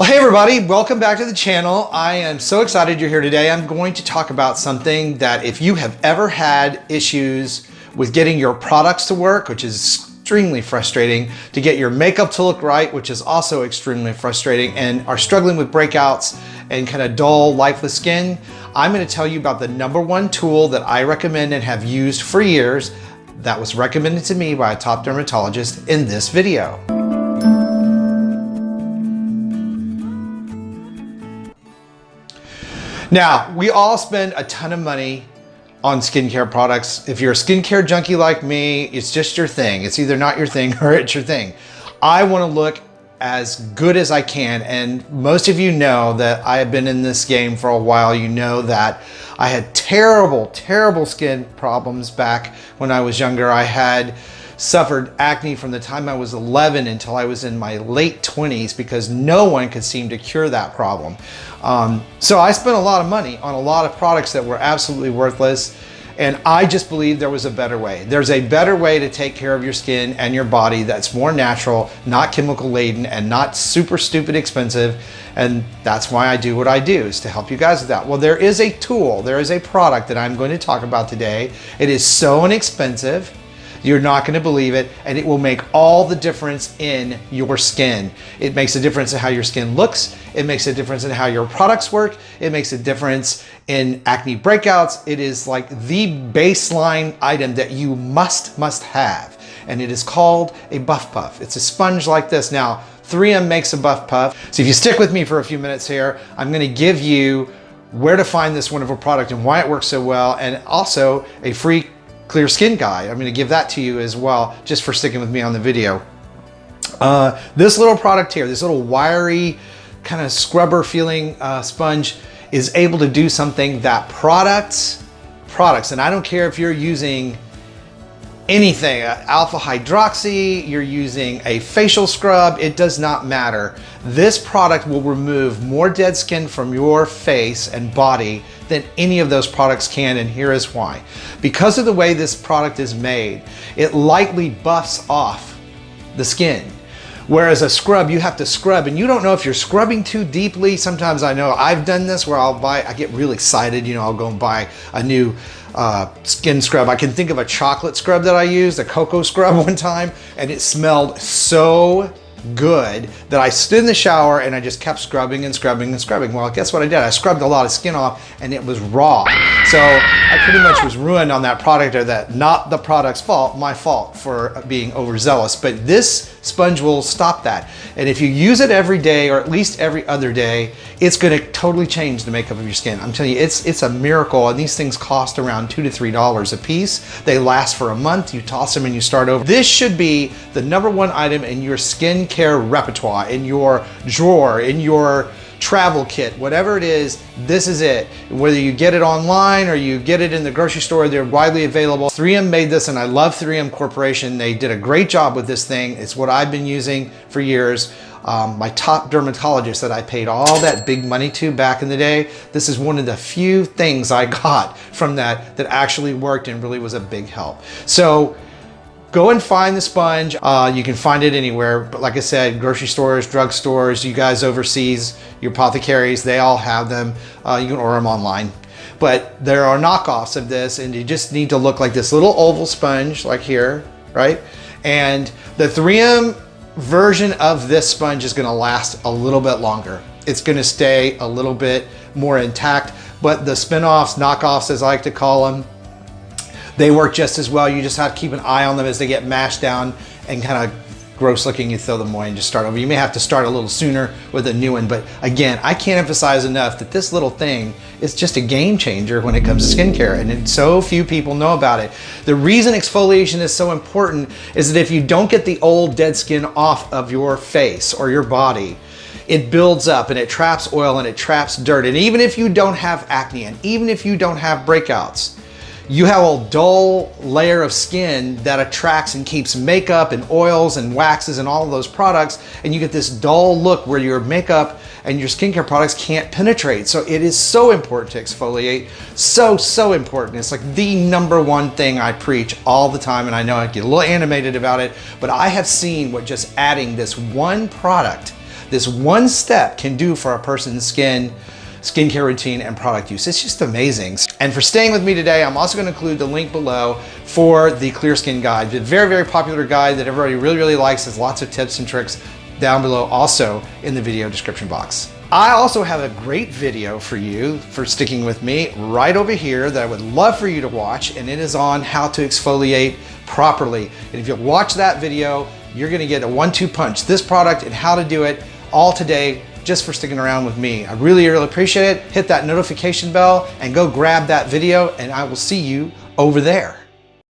Well, hey everybody, welcome back to the channel. I am so excited you're here today. I'm going to talk about something that if you have ever had issues with getting your products to work, which is extremely frustrating, to get your makeup to look right, which is also extremely frustrating, and are struggling with breakouts and kind of dull, lifeless skin, I'm going to tell you about the #1 tool that I recommend and have used for years that was recommended to me by a top dermatologist in this video. Now, we all spend a ton of money on skincare products. If you're a skincare junkie like me, it's just your thing. It's either not your thing or it's your thing. I want to look as good as I can, and most of you know that I have been in this game for a while. You know that I had terrible, terrible skin problems back when I was younger. I had suffered acne from the time I was 11 until I was in my late 20s because no one could seem to cure that problem. So I spent a lot of money on a lot of products that were absolutely worthless, and I just believe there was a better way. There's a better way to take care of your skin and your body that's more natural, not chemical laden, and not super stupid expensive, and that's why I do what I do, is to help you guys with that. Well, there is a tool, there is a product that I'm going to talk about today. It is so inexpensive, you're not going to believe it, and it will make all the difference in your skin. It makes a difference in how your skin looks. It makes a difference in how your products work. It makes a difference in acne breakouts. It is like the baseline item that you must have, and it is called a buff puff. It's a sponge like this. Now, 3M makes a buff puff. So if you stick with me for a few minutes here, I'm going to give you where to find this wonderful product and why it works so well, and also a free clear skin guide. I'm going to give that to you as well, just for sticking with me on the video. This little product here, this little wiry kind of scrubber feeling sponge is able to do something that products, and I don't care if you're using anything, alpha hydroxy, you're using a facial scrub, it does not matter. This product will remove more dead skin from your face and body than any of those products can, and here is why. Because of the way this product is made, it lightly buffs off the skin. Whereas a scrub, you have to scrub, and you don't know if you're scrubbing too deeply. Sometimes I know I've done this where I get real excited, you know, I'll go and buy a new skin scrub. I can think of a chocolate scrub that I used, a cocoa scrub one time, and it smelled so good that I stood in the shower and I just kept scrubbing and scrubbing and scrubbing. Well, guess what I did? I scrubbed a lot of skin off and it was raw. So I pretty much was ruined on that product, or that, not the product's fault, my fault for being overzealous. But this sponge will stop that. And if you use it every day, or at least every other day, it's going to totally change the makeup of your skin. I'm telling you, it's a miracle. And these things cost around $2 to $3 a piece. They last for a month. You toss them and you start over. This should be the #1 item in your skincare repertoire, in your drawer, in your travel kit, whatever it is, this is it. Whether you get it online or you get it in the grocery store, they're widely available. 3M made this, and I love 3M Corporation. They did a great job with this thing. It's what I've been using for years. My top dermatologist that I paid all that big money to back in the day, this is one of the few things I got from that actually worked and really was a big help. So go and find the sponge. You can find it anywhere, but like I said, grocery stores, drugstores, you guys overseas, your apothecaries, they all have them. You can order them online. But there are knockoffs of this, and you just need to look like this little oval sponge, like here, right? And the 3M version of this sponge is gonna last a little bit longer. It's gonna stay a little bit more intact, but the spin-offs, knockoffs as I like to call them, they work just as well. You just have to keep an eye on them as they get mashed down and kind of gross looking. You throw them away and just start over. You may have to start a little sooner with a new one, but again, I can't emphasize enough that this little thing is just a game changer when it comes to skincare, and so few people know about it. The reason exfoliation is so important is that if you don't get the old dead skin off of your face or your body, it builds up and it traps oil and it traps dirt. And even if you don't have acne, and even if you don't have breakouts, you have a dull layer of skin that attracts and keeps makeup and oils and waxes and all of those products, and you get this dull look where your makeup and your skincare products can't penetrate. So it is so important to exfoliate, so important. It's like the #1 thing I preach all the time, and I know I get a little animated about it, but I have seen what just adding this one product this one step can do for a person's skincare routine and product use. It's just amazing. And for staying with me today, I'm also going to include the link below for the Clear Skin Guide. It's a very, very popular guide that everybody really, really likes. There's lots of tips and tricks down below, also in the video description box. I also have a great video for you for sticking with me right over here that I would love for you to watch, and it is on how to exfoliate properly. And if you watch that video, you're gonna get a 1-2 punch. This product and how to do it all today just for sticking around with me. I really, really appreciate it. Hit that notification bell and go grab that video, and I will see you over there.